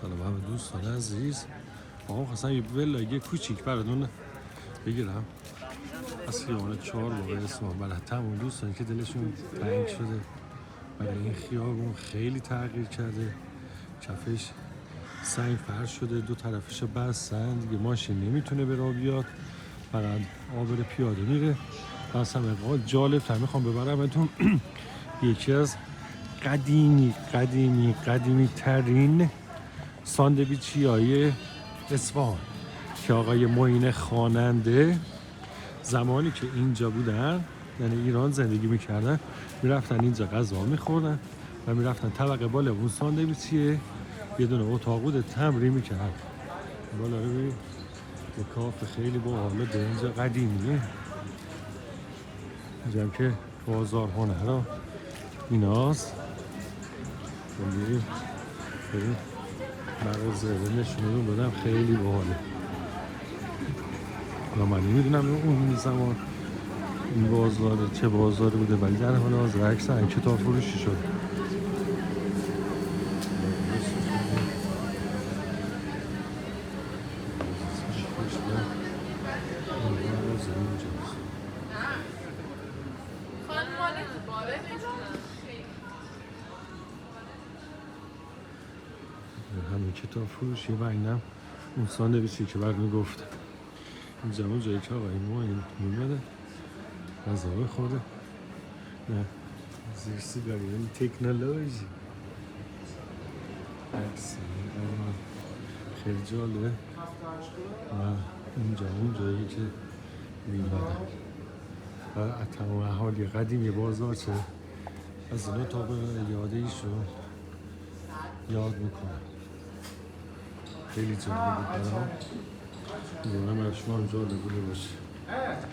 سلام همه دوستان عزیز. آقا خواستم یه ولاگه کوچیک براتون بگیرم از خیابان 4 باقی اسمان. برای تمام دوستانی که دلشون تنگ شده برای این خیابون خیلی تغییر کرده، کفش سنگ فرش شده، دو طرفش بستن دیگه، ماشین نمیتونه به راه بیاد، فقط عابر پیاده میره. پس هم جالب تر میخوام ببرمتون یکی از قدیمی ترین ساندویچی های اصفهان که آقای معین خواننده زمانی که اینجا بودن، یعنی ایران زندگی میکردن، میرفتن اینجا غذا میخوردن و میرفتن طبقه بالا اون ساندویچیه یه دونه اتاق بود تمرین میکردن. بالا رو ببین یه کافه خیلی باحاله به اینجا قدیمیه. اینجا هم که بازار هنر ایناست. ببین مغازه نشونمون بدم خیلی باحاله. حالا من نمیدونم اون زمان این بازار چه بازاری بوده، ولی در حال حاضر اکثرا کتاب فروشی شده. همین کتاب فروشی و اینم اون ساندویچی که برمی گفتم. اینجا اون جایی که آقای معین میمده غذا بخوره. نه زیر سیگاری، یعنی تکنولوژی عکسی خیلی جالبه. و اینجا اون جایی که میمده و تمام اهالی قدیمی بازارچه از این اتاق یاده ایشون یاد میکنه. خیلی جالب بود برام. شما هم جالب بوده باشه.